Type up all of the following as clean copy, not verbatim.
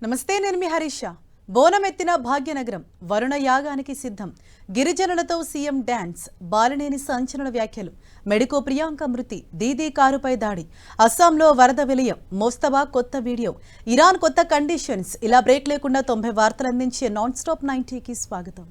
నమస్తే, నేను మీ హరీష. బోనమెత్తిన భాగ్యనగరం, వరుణ యాగానికి సిద్ధం. గిరిజనులతో సీఎం డ్యాన్స్, బాలినేని సంచలన వ్యాఖ్యలు. మెడికో ప్రియాంక మృతి, దీదీ కారుపై దాడి, అస్సాంలో వరద విలయం, మోస్తబా కొత్త వీడియో, ఇరాన్ కొత్త కండిషన్స్. ఇలా బ్రేక్ లేకుండా 90 వార్తలు అందించే నాన్ స్టాప్ 90కి స్వాగతం.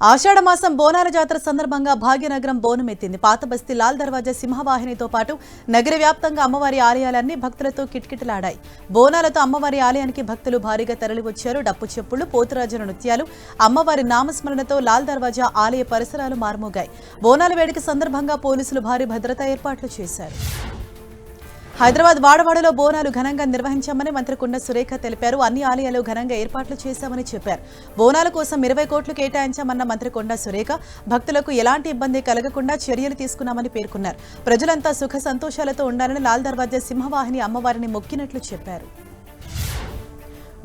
ఆషాఢమాసం బోనాల జాతర సందర్భంగా భాగ్యనగరం బోనమెత్తింది. పాత బస్తీ లాల్ దర్వాజా సింహవాహినితో పాటు నగర వ్యాప్తంగా అమ్మవారి ఆలయాలన్నీ భక్తులతో కిటకిటలాడాయి. బోనాలతో అమ్మవారి ఆలయానికి భక్తులు భారీగా తరలివచ్చారు. డప్పు చెప్పులు, పోతురాజుల నృత్యాలు, అమ్మవారి నామస్మరణతో లాల్ దర్వాజా ఆలయ పరిసరాలు మార్మోగాయి. బోనాల వేడుక సందర్భంగా పోలీసులు భారీ భద్రతా ఏర్పాట్లు చేశారు. హైదరాబాద్ వాడవాడలో బోనాలు ఘనంగా నిర్వహించామని మంత్రి కొండ సురేఖ తెలిపారు. అన్ని ఆలయాలు ఘనంగా ఏర్పాట్లు చేశామని చెప్పారు. బోనాల కోసం 20 కోట్లు కేటాయించామన్న మంత్రి కొండ సురేఖ భక్తులకు ఎలాంటి ఇబ్బంది కలగకుండా చర్యలు తీసుకున్నామని పేర్కొన్నారు. ప్రజలంతా సుఖ సంతోషాలతో ఉండాలని లాల్ దర్వాజా సింహవాహిని అమ్మవారిని మొక్కినట్లు చెప్పారు.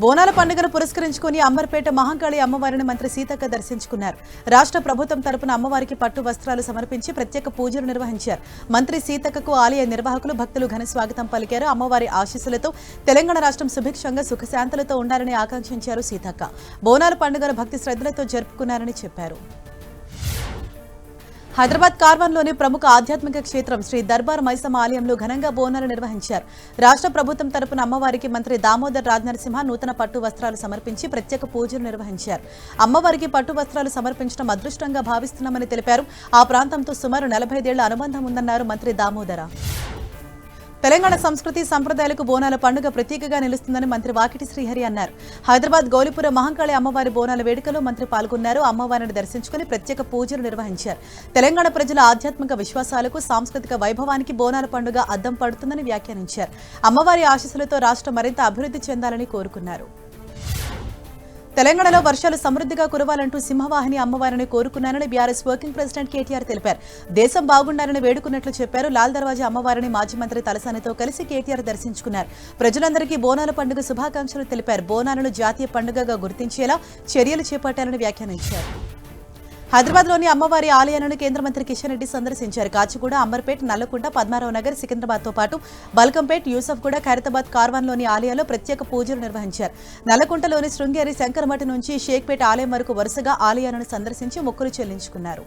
బోనాల పండుగను పురస్కరించుకుని అంబర్పేట మహంకాళి అమ్మవారిని మంత్రి సీతక్క దర్శించుకున్నారు. రాష్ట్ర ప్రభుత్వం తరపున అమ్మవారికి పట్టు వస్త్రాలు సమర్పించి ప్రత్యేక పూజలు నిర్వహించారు. మంత్రి సీతక్కకు ఆలయ నిర్వాహకులు, భక్తులు ఘన స్వాగతం పలికారు. అమ్మవారి ఆశీస్సులతో తెలంగాణ రాష్ట్రం సుభిక్షంగా సుఖశాంతులతో ఉండాలని ఆకాంక్షించారు సీతక్క. బోనాల పండుగను భక్తి శ్రద్ధలతో జరుపుకున్నారని చెప్పారు. హైదరాబాద్ కార్వాన్లోని ప్రముఖ ఆధ్యాత్మిక క్షేత్రం శ్రీ దర్బార్ మైసమ్మ ఆలయంలో ఘనంగా బోనాలు నిర్వహించారు. రాష్ట్ర ప్రభుత్వం తరపున అమ్మవారికి మంత్రి దామోదర్ రాజనరసింహ నూతన పట్టు వస్త్రాలు సమర్పించి ప్రత్యేక పూజలు నిర్వహించారు. అమ్మవారికి పట్టు వస్త్రాలు సమర్పించడం అదృష్టంగా భావిస్తున్నామని తెలిపారు. ఆ ప్రాంతంతో సుమారు 45 ఏళ్ల అనుబంధం ఉందన్నారు మంత్రి దామోదర. తెలంగాణ సంస్కృతి సంప్రదాయాలకు బోనాల పండుగ ప్రతీకగా నిలుస్తుందని మంత్రి వాకిటి శ్రీహరి అన్నారు. హైదరాబాద్ గౌలిపుర మహంకాళి అమ్మవారి బోనాల వేడుకలో మంత్రి పాల్గొన్నారు. అమ్మవారిని దర్శించుకుని ప్రత్యేక పూజలు నిర్వహించారు. తెలంగాణ ప్రజల ఆధ్యాత్మిక విశ్వాసాలకు, సాంస్కృతిక వైభవానికి బోనాల పండుగ అద్దం పడుతుందని వ్యాఖ్యానించారు. అమ్మవారి ఆశీస్సులతో రాష్ట్రం మరింత అభివృద్ధి చెందాలని కోరుకున్నారు. తెలంగాణలో వర్షాలు సమృద్ధిగా కురవాలంటూ సింహవాహిని అమ్మవారిని కోరుకున్నారని బీఆర్ఎస్ వర్కింగ్ ప్రెసిడెంట్ కేటీఆర్ తెలిపారు. దేశం బాగుండాలని వేడుకున్నట్లు చెప్పారు. లాల్ దర్వాజా అమ్మవారిని మాజీ మంత్రి తలసానితో కలిసి కేటీఆర్ దర్శించుకున్నారు. ప్రజలందరికీ బోనాల పండుగ శుభాకాంక్షలు తెలిపారు. బోనాలను జాతీయ పండుగగా గుర్తించేలా చర్యలు చేపట్టాలని వ్యాఖ్యానించారు. హైదరాబాద్లోని అమ్మవారి ఆలయాలను కేంద్ర మంత్రి కిషన్ రెడ్డి సందర్శించారు. కాచిగూడ, అంబర్పేట్, నల్లకుంట, పద్మారావు నగర్, సికింద్రాబాద్తో పాటు బల్కంపేట్, యూసఫ్గూడ, ఖైరతాబాద్, కార్వాన్లోని ఆలయాల్లో ప్రత్యేక పూజలు నిర్వహించారు. నల్లకుంటలోని శృంగేరి శంకరమఠ నుంచి షేక్పేట్ ఆలయం వరకు వరుసగా ఆలయాలను సందర్శించి మొక్కులు చెల్లించుకున్నారు.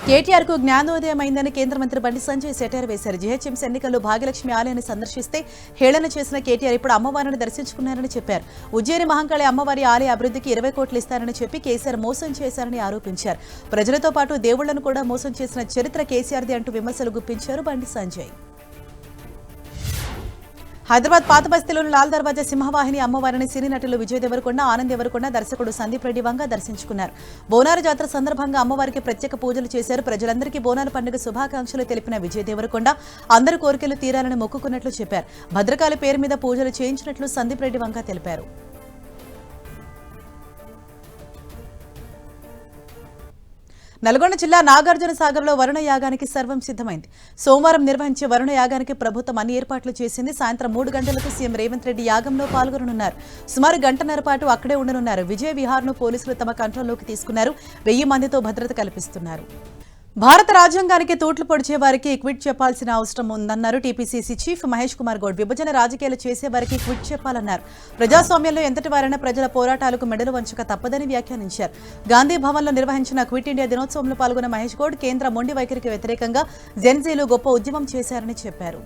కేటీఆర్ కు జ్ఞానోదయం అయిందని కేంద్ర మంత్రి బండి సంజయ్ సెటైర్ వేశారు. జీహెచ్ఎంసీ ఎన్నికల్లో భాగ్యలక్ష్మి ఆలయాన్ని సందర్శిస్తే హేళన చేసిన కేటీఆర్ ఇప్పుడు అమ్మవారిని దర్శించుకున్నారని చెప్పారు. ఉజ్జయిని మహంకాళి అమ్మవారి ఆలయ అభివృద్ధికి 20 కోట్లు ఇస్తారని చెప్పి కేసీఆర్ మోసం చేశారని ఆరోపించారు. ప్రజలతో పాటు దేవుళ్లను కూడా మోసం చేసిన చరిత్ర కేసీఆర్ది అంటూ విమర్శలు గుప్పించారు బండి సంజయ్. హైదరాబాద్ పాత బస్తీలోని లాల్ దర్వాజా సింహవాహిని అమ్మవారిని సినీ నటులు విజయ్ దేవరకొండ, ఆనంద్ దేవరకొండ, దర్శకుడు సందీప్ రెడ్డి వంగ దర్శించుకున్నారు. బోనాల జాతర సందర్భంగా అమ్మవారికి ప్రత్యేక పూజలు చేశారు. ప్రజలందరికీ బోనాల పండుగ శుభాకాంక్షలు తెలిపిన విజయ్ దేవరకొండ అందరి కోరికలు తీరాలని మొక్కుకున్నట్లు చెప్పారు. భద్రకాళి పేరు మీద పూజలు చేయించినట్లు సందీప్ రెడ్డి వంగ తెలిపారు. నల్గొండ జిల్లా నాగార్జున సాగర్లో వరుణ యాగానికి సర్వం సిద్ధమైంది. సోమవారం నిర్వహించే వరుణ యాగానికి ప్రభుత్వం అన్ని ఏర్పాట్లు చేసింది. సాయంత్రం 3 గంటలకు సీఎం రేవంత్ రెడ్డి యాగంలో పాల్గొననున్నారు. సుమారు గంటన్నర పాటు అక్కడే ఉండనున్నారు. విజయ్ విహార్ను పోలీసులు తమ కంట్రోల్లోకి తీసుకున్నారు. 1000 మందితో భద్రత కల్పిస్తున్నారు. భారత రాజ్యాంగానికి తూట్లు పొడిచే వారికి క్విట్ చెప్పాల్సిన అవసరం ఉందన్నారు టీపీసీసీ చీఫ్ మహేష్ కుమార్ గౌడ్. విభజన రాజకీయాలు చేసే వారికి క్విట్ చెప్పాలన్నారు. ప్రజాస్వామ్యంలో ఎంతటి వారైనా ప్రజల పోరాటాలకు మెడలు వంచక తప్పదని వ్యాఖ్యానించారు. గాంధీ భవన్లో నిర్వహించిన క్విట్ ఇండియా దినోత్సవంలో పాల్గొన్న మహేష్ గౌడ్ కేంద్ర మొండి వైఖరికి వ్యతిరేకంగా జెన్జీలు గొప్ప ఉద్యమం చేశారని చెప్పారు.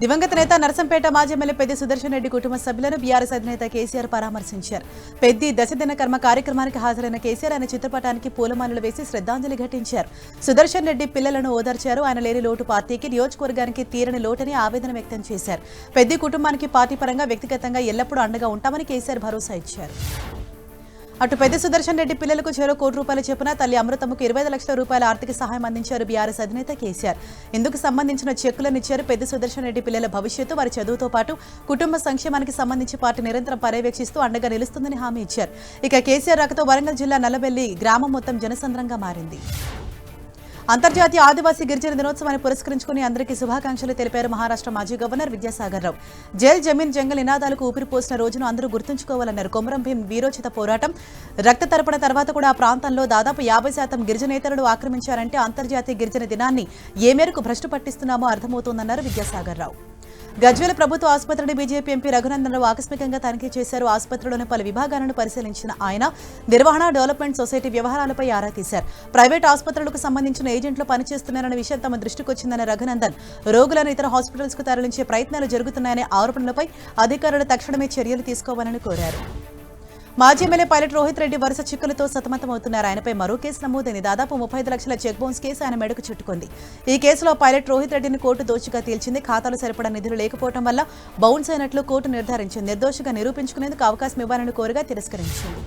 దివంగత నేత నరసంపేట మాజీ ఎమ్మెల్యే పెద్ది సుదర్శన్ రెడ్డి కుటుంబ సభ్యులను బీఆర్ఎస్ అధినేత కేసీఆర్ పరామర్శించారు. పెద్ది దశదిన కర్మ కార్యక్రమానికి హాజరైన కేసీఆర్ ఆయన చిత్రపటానికి పూలమాలలు వేసి శ్రద్ధాంజలి ఘటించారు. సుదర్శన్ రెడ్డి పిల్లలను ఓదార్చారు. ఆయన లేని లోటు పార్టీకి, నియోజకవర్గానికి తీరని లోటని ఆవేదన వ్యక్తం చేశారు. పెద్ది కుటుంబానికి పార్టీ పరంగా, వ్యక్తిగతంగా ఎల్లప్పుడూ అండగా ఉంటామని కేసీఆర్ భరోసా ఇచ్చారు. అటు పెద్ది సుదర్శన్ రెడ్డి పిల్లలకు చెరో ₹1 కోటి చొప్పున తల్లి అమృతమ్మకు 25 లక్షల రూపాయల ఆర్థిక సహాయం అందించారు బీఆర్ఎస్ అధినేత కేసీఆర్. ఇందుకు సంబంధించిన చెక్కులను ఇచ్చారు. పెద్ది సుదర్శన్ రెడ్డి పిల్లల భవిష్యత్తు, వారి చదువుతో పాటు కుటుంబ సంక్షేమానికి సంబంధించి పార్టీ నిరంతరం పర్యవేక్షిస్తూ అండగా నిలుస్తుందని హామీ ఇచ్చారు. ఇక కేసీఆర్ రాకతో వరంగల్ జిల్లా నల్లబెల్లి గ్రామం మొత్తం జనసంద్రంగా మారింది. అంతర్జాతీయ ఆదివాసీ గిరిజన దినోత్సవాన్ని పురస్కరించుకుని అందరికీ శుభాకాంక్షలు తెలిపారు మహారాష్ట్ర మాజీ గవర్నర్ విద్యాసాగర్ రావు. జైల్ జమీన్ జంగల్ నినాదాలకు ఊపిరిపోసిన రోజును అందరూ గుర్తుంచుకోవాలన్నారు. కొమరం భీం వీరోచిత పోరాటం, రక్త తర్పణ తర్వాత కూడా ఆ ప్రాంతంలో దాదాపు 50% గిరిజనేతరులు ఆక్రమించారంటే అంతర్జాతీయ గిరిజన దినాన్ని ఏ మేరకు భ్రష్టు పట్టిస్తున్నామో అర్థమవుతోందన్నారు విద్యాసాగర్ రావు. గజ్వేల్ ప్రభుత్వ ఆసుపత్రిని బీజేపీ ఎంపీ రఘునందన్ రావు ఆకస్మికంగా తనిఖీ చేశారు. ఆసుపత్రిలోని పలు విభాగాలను పరిశీలించిన ఆయన నిర్వహణ, డెవలప్మెంట్ సొసైటీ వ్యవహారాలపై ఆరా తీశారు. ప్రైవేట్ ఆసుపత్రులకు సంబంధించిన ఏజెంట్లు పనిచేస్తున్నారన్న విషయం తమ దృష్టికి వచ్చిందన్న రఘునందన్ రోగులను ఇతర హాస్పిటల్స్ కు తరలించే ప్రయత్నాలు జరుగుతున్నాయనే ఆరోపణలపై అధికారులు తక్షణమే చర్యలు తీసుకోవాలని కోరారు. మాజీ ఎమ్మెల్యే పైలట్ రోహిత్ రెడ్డి వరుస చిక్కులతో సతమతమవుతున్నారు. ఆయనపై మరో కేసు నమోదైంది. దాదాపు 35 లక్షల చెక్ బౌన్స్ కేసు ఆయన మెడకు చుట్టుకుంది. ఈ కేసులో పైలట్ రోహిత్ రెడ్డిని కోర్టు దోషిగా తేల్చింది. ఖాతాలో సరిపడా నిధులు లేకపోవడం వల్ల బౌన్స్ అయినట్లు కోర్టు నిర్ధారించింది. నిర్దోషిగా నిరూపించుకునేందుకు అవకాశం ఇవ్వాలని కోరగా తిరస్కరించింది.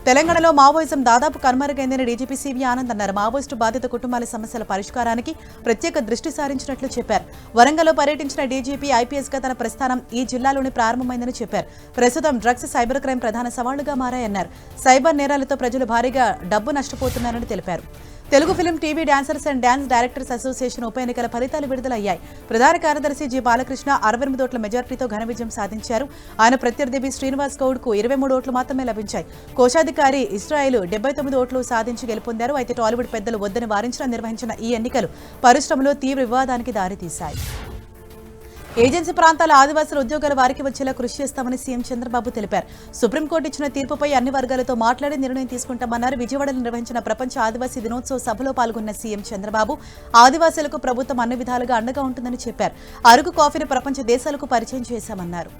తెలంగాణలో మావోయిజం దాదాపు కనుమరుగైందని డీజీపీ సివి ఆనంద్ అన్నారు. మావోయిస్టు బాధిత కుటుంబాల సమస్యల పరిష్కారానికి ప్రత్యేక దృష్టి సారించినట్లు చెప్పారు. వరంగల్లో పర్యటించిన డీజీపీ ఐపీఎస్గా తన ప్రస్థానం ఈ జిల్లాలోనే ప్రారంభమైందని చెప్పారు. ప్రస్తుతం డ్రగ్స్, సైబర్ క్రైమ్ ప్రధాన సవాళ్లుగా మారాయన్నారు. సైబర్ నేరాలతో ప్రజలు భారీగా డబ్బు నష్టపోతున్నారని తెలిపారు. Telugu film, TV dancers and dance directors association ఉప ఎన్నికల ఫలితాలు విడుదలయ్యాయి. ప్రధాన కార్యదర్శి జి బాలకృష్ణ 68 ఓట్ల మెజార్టీతో ఘన విజయం సాధించారు. ఆయన ప్రత్యర్థి బి శ్రీనివాస్ గౌడ్ కు 23 ఓట్లు మాత్రమే లభించాయి. కోశాధికారి ఇస్రాయిల్ 79 ఓట్లు సాధించి గెలుపొందారు. అయితే టాలీవుడ్ పెద్దలు వద్దని వారించిన నిర్వహించిన ఈ ఎన్నికలు పరిశ్రమలో తీవ్ర వివాదానికి దారితీశాయి. ఏజెన్సీ ప్రాంతాల ఆదివాసుల ఉద్యోగాలు వారికి వచ్చేలా కృషి చేస్తామని సీఎం చంద్రబాబు తెలిపారు. సుప్రీంకోర్టు ఇచ్చిన తీర్పుపై అన్ని వర్గాలతో మాట్లాడి నిర్ణయం తీసుకుంటామన్నారు. విజయవాడలో నిర్వహించిన ప్రపంచ ఆదివాసీ దినోత్సవ సభలో పాల్గొన్న సీఎం చంద్రబాబు ఆదివాసులకు ప్రభుత్వం అన్ని విధాలుగా అండగా ఉంటుందని చెప్పారు. అరకు కాఫీని ప్రపంచ దేశాలకు పరిచయం చేశామన్నారు.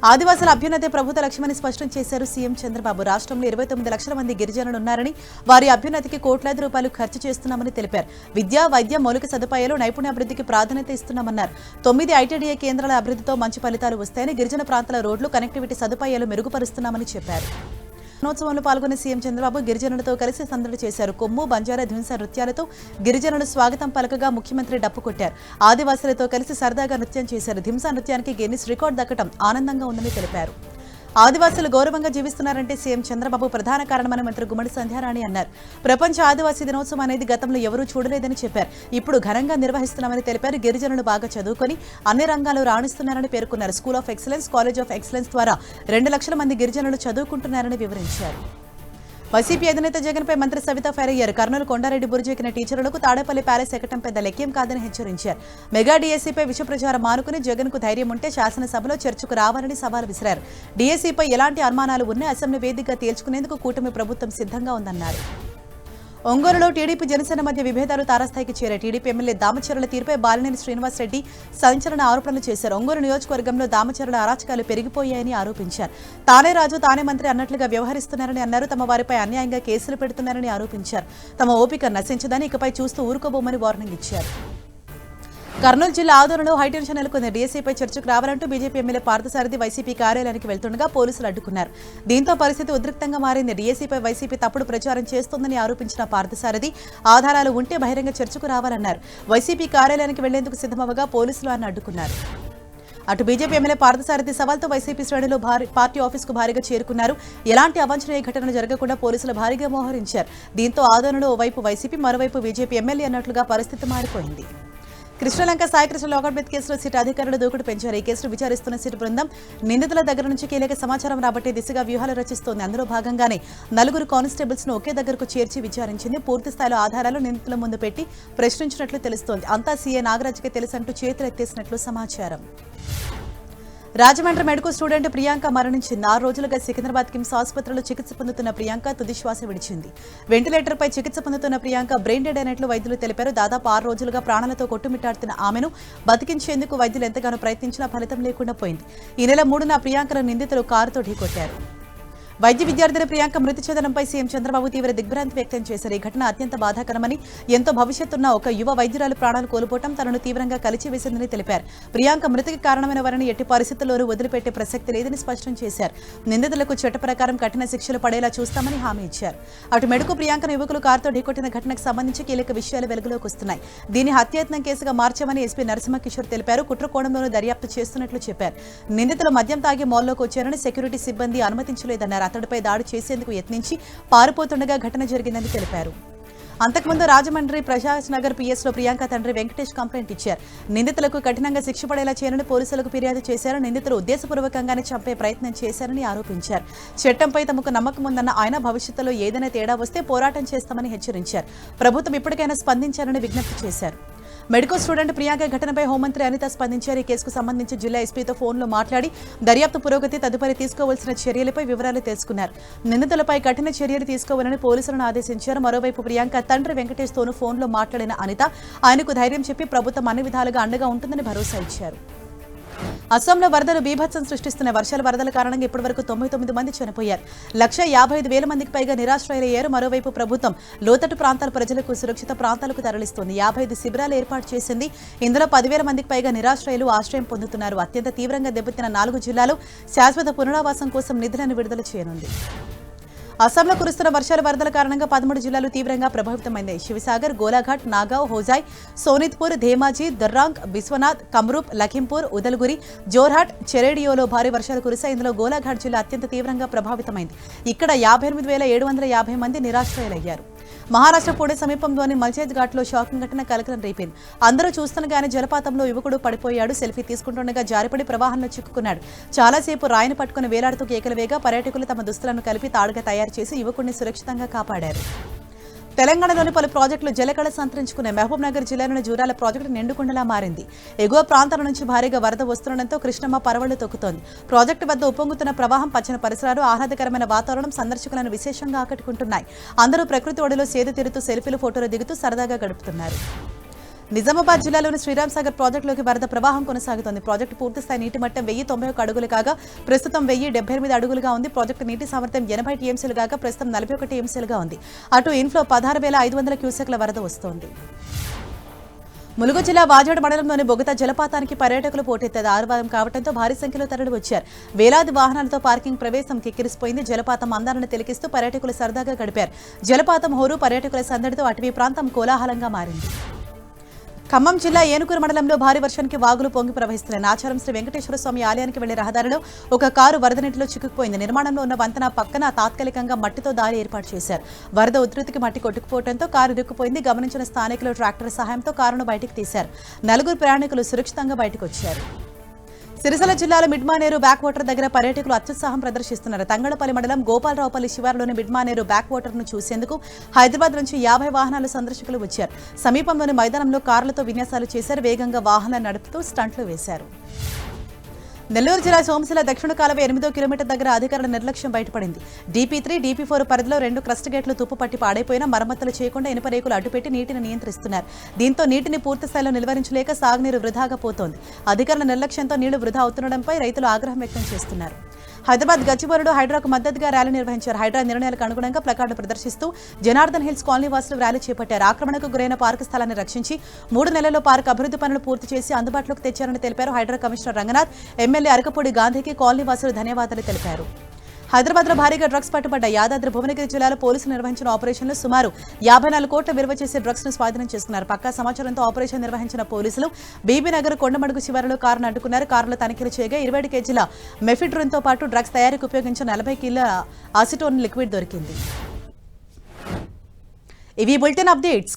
ఆదివాసుల అభ్యున్నతే ప్రభుత్వ లక్ష్యమని స్పష్టం చేశారు సీఎం చంద్రబాబు. రాష్ట్రంలో 29 లక్షల మంది గిరిజనులు ఉన్నారని, వారి అభ్యున్నతికి కోట్లాది రూపాయలు ఖర్చు చేస్తున్నామని తెలిపారు. విద్య, వైద్యం, మౌలిక సదుపాయాలు, నైపుణ్యాభివృద్ధికి ప్రాధాన్యత ఇస్తున్నామన్నారు. 9 ఐటీడీఏ కేంద్రాల అభివృద్ధితో మంచి ఫలితాలు వస్తాయని, గిరిజన ప్రాంతాల రోడ్లు, కనెక్టివిటీ సదుపాయాలు మెరుగుపరుస్తున్నామని చెప్పారు. దినోత్సవంలో పాల్గొన్న సీఎం చంద్రబాబు గిరిజనులతో కలిసి సందడి చేశారు. కొమ్ము, బంజారా, ధ్వంస నృత్యాలతో గిరిజనులు స్వాగతం పలకగా ముఖ్యమంత్రి డప్పు కొట్టారు. ఆదివాసులతో కలిసి సరదాగా నృత్యం చేశారు. ధింసా నృత్యానికి గిన్నిస్ రికార్డు దక్కడం ఆనందంగా ఉందని తెలిపారు. ఆదివాసులు గౌరవంగా జీవిస్తున్నారంటే సీఎం చంద్రబాబు ప్రధాన కారణమని మంత్రి గుమ్మడి సంధ్యారాణి అన్నారు. ప్రపంచ ఆదివాసీ దినోత్సవం అనేది గతంలో ఎవరూ చూడలేదని చెప్పారు. ఇప్పుడు ఘనంగా నిర్వహిస్తున్నామని తెలిపారు. గిరిజనులు బాగా చదువుకొని అన్ని రంగాల్లో రాణిస్తున్నారని పేర్కొన్నారు. School of excellence, college of excellence ద్వారా 2 లక్షల మంది గిరిజనులు చదువుకుంటున్నారని వివరించారు. వైసీపీ అధినేత జగన్పై మంత్రి సవిత ఫైర్ అయ్యారు. కర్నూలు కొండారెడ్డి బురిజెక్కిన టీచర్లకు తాడేపల్లి ప్యాలెస్ ఎక్కడం పెద్ద లెక్క్యం కాదని హెచ్చరించారు. మెగా డీఎస్సీపై విష ప్రచారం మానుకుని జగన్కు ధైర్యం ఉంటే శాసనసభలో చర్చకు రావాలని సవాల్ విసిరారు. డీఎస్సీపై ఎలాంటి అనుమానాలు ఉన్నా అసెంబ్లీ వేదికగా తేల్చుకునేందుకు కూటమి ప్రభుత్వం సిద్ధంగా ఉందన్నారు. ఒంగోలులో టీడీపీ, జనసేన మధ్య విభేదాలు తారాస్థాయికి చేరాయి. టీడీపీ ఎమ్మెల్యే దామచర్ల తీరుపై బాలినేని శ్రీనివాస్ రెడ్డి సంచలన ఆరోపణలు చేశారు. ఒంగోలు నియోజకవర్గంలో దామచర్ల అరాచకాలు పెరిగిపోయాయని ఆరోపించారు. తానే రాజు, తానే మంత్రి అన్నట్లుగా వ్యవహరిస్తున్నారని అన్నారు. తమ వారిపై అన్యాయంగా కేసులు పెడుతున్నారని ఆరోపించారు. తమ ఓపిక నశించదని, ఇకపై చూస్తూ ఊరుకోబోమని వార్నింగ్ ఇచ్చారు. కర్నూలు జిల్లా ఆదోళనలో హైటెన్షన్ నెలకొంది. డీఎస్సీపై చర్చకు రావాలంటూ బీజేపీ ఎమ్మెల్యే పార్థసారథి వైసీపీ కార్యాలయానికి వెళ్తుండగా పోలీసులు అడ్డుకున్నారు. దీంతో పరిస్థితి ఉద్రిక్తంగా మారింది. డీఎస్సీపై వైసీపీ తప్పుడు ప్రచారం చేస్తోందని ఆరోపించిన పార్థసారథి ఆధారాలు ఉంటే బహిరంగ చర్చకు రావాలన్నారు. వైసీపీ కార్యాలయానికి వెళ్లేందుకు సిద్ధమవగా పోలీసులు ఆయన అడ్డుకున్నారు. అటు బీజేపీ ఎమ్మెల్యే పార్థసారథి సవాల్తో వైసీపీ శ్రేణులు పార్టీ ఆఫీసుకు భారీగా చేరుకున్నారు. ఎలాంటి అవాంఛనీయ ఘటనలు జరగకుండా పోలీసులు భారీగా మోహరించారు. దీంతో ఆదోళనలో ఓవైపు వైసీపీ, మరోవైపు బీజేపీ ఎమ్మెల్యే అన్నట్లుగా పరిస్థితి మారిపోయింది. కృష్ణలంక సాయికృష్ణ లోకడ్బెత్ కేసులో సిట్ అధికారులు దూకుడు పెంచారు. ఈ కేసును విచారిస్తున్న సిట్ బృందం నిందితుల దగ్గర నుంచి కీలక సమాచారం రాబట్టే దిశగా వ్యూహాలు రచిస్తోంది. అందులో భాగంగానే 4 కానిస్టేబుల్స్ ను ఒకే దగ్గరకు చేర్చి విచారించింది. పూర్తి స్థాయిలో ఆధారాలు నిందితుల ముందు పెట్టి ప్రశ్నించినట్లు తెలుస్తోంది. అంతా సీఏ నాగరాజ్కే తెలుసంటూ చేతులెత్తేసినట్లు సమాచారం. రాజమండ్రి మెడికల్ స్టూడెంట్ ప్రియాంక మరణించింది. 6 రోజులుగా సికింద్రాబాద్ కిమ్స్ ఆసుపత్రిలో చికిత్స పొందుతున్న ప్రియాంక తుదిశ్వాస విడిచింది. వెంటిలేటర్పై చికిత్స పొందుతున్న ప్రియాంక బ్రెయిన్ డెడ్ అయినట్లు వైద్యులు తెలిపారు. దాదాపు 6 రోజులుగా ప్రాణాలతో కొట్టుమిట్టాడుతున్న ఆమెను బతికించేందుకు వైద్యులు ఎంతగానో ప్రయత్నించినా ఫలితం లేకుండా పోయింది. ఈ నెల 3న ప్రియాంకను నిందితులు కారుతో ఢీకొట్టారు. వైద్య విద్యార్థిని ప్రియాంక మృతి చెందడంపై సీఎం చంద్రబాబు తీవ్ర దిగ్భ్రాంతి వ్యక్తం చేశారు. ఈ ఘటన అత్యంత బాధాకరమని, ఎంతో భవిష్యత్తున్న ఒక యువ వైద్యురాలు ప్రాణాలు కోల్పోవడం తనను తీవ్రంగా కలిచివేసిందని తెలిపారు. ప్రియాంక మృతికి కారణమైన వారిని ఎట్టి పరిస్థితుల్లోనూ వదిలిపెట్టే ప్రసక్తి లేదని స్పష్టం చేశారు. నిందితులకు చట్ట ప్రకారం కఠిన శిక్షలు పడేలా చూస్తామని హామీ ఇచ్చారు. అటు మెడుకు ప్రియాంకను యువకులు కారుతో ఢీకొట్టిన ఘటనకు సంబంధించి కీలక విషయాలు వెలుగులోకి వస్తున్నాయి. దీన్ని హత్యాయత్నం కేసుగా మార్చామని ఎస్పీ నరసింహకిషోర్ తెలిపారు. కుట్ర కోణంలోనూ దర్యాప్తు చేస్తున్నట్లు చెప్పారు. నిందితులు మద్యం తాగి మాల్లోకి వచ్చారని సెక్యూరిటీ సిబ్బంది అనుమతించలేదన్నారు. అతడిపై దాడి చేసేందుకు యత్నించి పారిపోతుండగా ఘటన జరిగిందని తెలిపారు. అంతకుముందు రాజమండ్రి ప్రకాష్ నగర్ పిఎస్లో ప్రియాంక తండ్రి వెంకటేష్ కంప్లైంట్ ఇచ్చారు. నిందితులకు కఠినంగా శిక్ష పడేలా చేయాలని పోలీసులకు ఫిర్యాదు చేశారు. నిందితులు ఉద్దేశపూర్వకంగానే చంపే ప్రయత్నం చేశారని ఆరోపించారు. చట్టంపై తమకు నమ్మకం ఉందన్న ఆయన భవిష్యత్తులో ఏదైనా తేడా వస్తే పోరాటం చేస్తామని హెచ్చరించారు. ప్రభుత్వం ఇప్పటికైనా స్పందించాలని విజ్ఞప్తి చేశారు. మెడికల్ స్టూడెంట్ ప్రియాంక ఘటనపై హోంమంత్రి అనిత స్పందించారు. ఈ కేసుకు సంబంధించి జిల్లా ఎస్పీతో ఫోన్లో మాట్లాడి దర్యాప్తు పురోగతి, తదుపరి తీసుకోవాల్సిన చర్యలపై వివరాలు తెలుసుకున్నారు. నిందితులపై కఠిన చర్యలు తీసుకోవాలని పోలీసులను ఆదేశించారు. మరోవైపు ప్రియాంక తండ్రి వెంకటేష్తోనూ ఫోన్లో మాట్లాడిన అనిత ఆయనకు ధైర్యం చెప్పి ప్రభుత్వం అన్ని విధాలుగా అండగా ఉంటుందని భరోసా ఇచ్చారు. అస్సాంలో వరదలు బీభత్సం సృష్టిస్తున్న వర్షాల వరదల కారణంగా ఇప్పటివరకు 99 మంది చనిపోయారు. 1,55,000 మందికి పైగా నిరాశ్రయులయ్యారు. మరోవైపు ప్రభుత్వం లోతట్టు ప్రాంతాల ప్రజలకు సురక్షిత ప్రాంతాలకు తరలిస్తోంది. 55 శిబిరాలు ఏర్పాటు చేసింది. ఇందులో 10,000 మందికి పైగా నిరాశ్రయులు ఆశ్రయం పొందుతున్నారు. అత్యంత తీవ్రంగా దెబ్బతిన్న 4 జిల్లాలు శాశ్వత పునరావాసం కోసం నిధులను విడుదల చేయనుంది. అస్సాంలో కురుస్తున్న వర్షాల వరదల కారణంగా 13 జిల్లాలు తీవ్రంగా ప్రభావితమైంది. శివసాగర్, గోలాఘాట్, నాగావ్, హోజాయ్, సోనిత్పూర్, ధేమాజీ, దర్రాంగ్, బిస్వనాథ్, కమ్రూప్, లఖింపూర్, ఉదల్గురి, జోర్హాట్, చెరేడియోలో భారీ వర్షాలు కురిశాయి. ఇందులో గోలాఘాట్ జిల్లా అత్యంత తీవ్రంగా ప్రభావితమైంది. ఇక్కడ 58,750 మంది నిరాశ్రయులయ్యారు. మహారాష్ట్ర పుణె సమీపంలోని మల్చేద్ ఘాట్లో షాకింగ్ ఘటన కలకలం రేపింది. అందరూ చూస్తుండగానే జలపాతంలో యువకుడు పడిపోయాడు. సెల్ఫీ తీసుకుంటుండగా జారిపడి ప్రవాహంలో చిక్కుకున్నాడు. చాలాసేపు రాయిని పట్టుకుని వేలాడుతూ కేకలు వేగా పర్యాటకులు తమ దుస్తులను కలిపి తాడుగా తయారు చేసి యువకుడిని సురక్షితంగా కాపాడారు. తెలంగాణలోని పలు ప్రాజెక్టులు జలకళ సంతరించుకున్నాయి. మహబూబ్నగర్ జిల్లాలోని జూరాల ప్రాజెక్టు నిండుకుండలా మారింది. ఎగువ ప్రాంతాల నుంచి భారీగా వరద వస్తుండటంతో కృష్ణమ్మ పరవళ్లు తొక్కుతోంది. ప్రాజెక్టు వద్ద ఉప్పొంగుతున్న ప్రవాహం, పచ్చని పరిసరాలు, ఆహ్లాదకరమైన వాతావరణం సందర్శకులను విశేషంగా ఆకట్టుకుంటున్నాయి. అందరూ ప్రకృతి ఒడిలో సేద తీరుతూ సెల్ఫీలు, ఫోటోలు దిగుతూ సరదాగా గడుపుతున్నారు. నిజామాబాద్ జిల్లాలోని శ్రీరామ్ సాగర్ ప్రాజెక్టులోకి వరద ప్రవాహం కొనసాగుతోంది. ప్రాజెక్టు పూర్తిస్థాయి నీటి మట్టం 1,091 అడుగులు కాగా ప్రస్తుతం 1,078 అడుగులుగా ఉంది. ప్రాజెక్టు నీటి సామర్థ్యం 80 టీఎంసీలు కాగా ప్రస్తుతం 41 టీఎంసీలుగా ఉంది. అటు ఇన్ఫ్లో 16,500 క్యూసెక్ల వరద వస్తోంది. ములుగు జిల్లా వాజేడు మండలంలోని బొగత జలపాతానికి పర్యాటకులు పోటెత్తారు. ఆదివారం కావడంతో భారీ సంఖ్యలో తరలి వచ్చారు. వేలాది వాహనాలతో పార్కింగ్ ప్రవేశం కిక్కిరిసిపోయింది. జలపాతం అందాలను తిలకిస్తూ పర్యాటకులు సరదాగా గడిపారు. జలపాతం హోరు పర్యాటకుల సందడితో అటవీ ప్రాంతం కోలాహలంగా మారింది. ఖమ్మం జిల్లా ఏనుకూరు మండలంలో భారీ వర్షానికి వాగులు పొంగి ప్రవహిస్తున్నాయి. నాచారం శ్రీ వెంకటేశ్వర స్వామి ఆలయానికి వెళ్లే రహదారిలో ఒక కారు వరద నీటిలో చిక్కుకుపోయింది. నిర్మాణంలో ఉన్న వంతెన పక్కన తాత్కాలికంగా మట్టితో దారి ఏర్పాటు చేశారు. వరద ఉధృతికి మట్టి కొట్టుకుపోవడంతో కారు ఇరుక్కుపోయింది. గమనించిన స్థానికులు ట్రాక్టర్ సహాయంతో కారును బయటికి తీశారు. 4 ప్రయాణికులు సురక్షితంగా బయటకు వచ్చారు. సిరిసిల్ల జిల్లాలో మిడ్మానేరు బ్యాక్ వాటర్ దగ్గర పర్యాటకులు అత్యుత్సాహం ప్రదర్శిస్తున్నారు. తంగళపల్లి మండలం గోపాలరావుపల్లి శివారులోని మిడ్మానేరు బ్యాక్ వాటర్ ను చూసేందుకు హైదరాబాద్ నుంచి 50 వాహనాలు సందర్శకులు వచ్చారు. సమీపంలోని మైదానంలో కార్లతో విన్యాసాలు చేశారు. వేగంగా వాహనాలు నడుపుతూ స్టంట్లు వేశారు. నెల్లూరు జిల్లా సోమశిల దక్షిణ కాలువ 8వ కిలోమీటర్ దగ్గర అధికారుల నిర్లక్ష్యం బయటపడింది. DP3, DP4 పరిధిలో 2 క్రస్ట్ గేట్లు తుప్పుపట్టి పాడైపోయినా మరమ్మతులు చేయకుండా ఇనుప రేకులు అడ్డుపెట్టి నీటిని నియంత్రిస్తున్నారు. దీంతో నీటిని పూర్తిస్థాయిలో నిలువరించలేక సాగునీరు వృధాగా పోతోంది. అధికారుల నిర్లక్ష్యంతో నీళ్లు వృధా అవుతుండడంపై రైతులు ఆగ్రహం వ్యక్తం చేస్తున్నారు. హైదరాబాద్ గచ్చిబౌలిలో హైడ్రాకు మద్దతుగా ర్యాలీ నిర్వహించారు. హైడ్రా నిర్ణయాలకు అనుగుణంగా ప్లకార్డు ప్రదర్శిస్తూ జనార్దన్ హిల్స్ కాలనీ వాసులు ర్యాలీ చేపట్టారు. ఆక్రమణకు గురైన పార్కు స్థలాన్ని రక్షించి 3 నెలల్లో పార్కు అభివృద్ధి పనులు పూర్తి చేసి అందుబాటులోకి తెచ్చారని తెలిపారు. హైడ్రా కమిషనర్ రంగనాథ్, ఎమ్మెల్యే అరకపూడి గాంధీకి కాలనీ వాసులు ధన్యవాదాలు తెలిపారు. హైదరాబాద్లో భారీగా డ్రగ్స్ పట్టుబడ్డాయి. యాదాద్రి భువనగిరి జిల్లాలో పోలీసులు నిర్వహించిన ఆపరేషన్లో సుమారు 54 కోట్ల విలువ చేసే డ్రగ్స్ ను స్వాధీనం చేసుకున్నారు. పక్కా సమాచారంతో ఆపరేషన్ నిర్వహించిన పోలీసులు బీబీనగర్ కొండమడుగు శివారులో కారును అడ్డుకున్నారు. కారులో తనిఖీలు చేయగా 27 కేజీల మెఫిడ్రిన్ తో పాటు డ్రగ్స్ తయారీకి ఉపయోగించిన 40 కిలోల అసిటోన్ లిక్విడ్ దొరికింది. ఇవి బులెటిన్ అప్డేట్స్.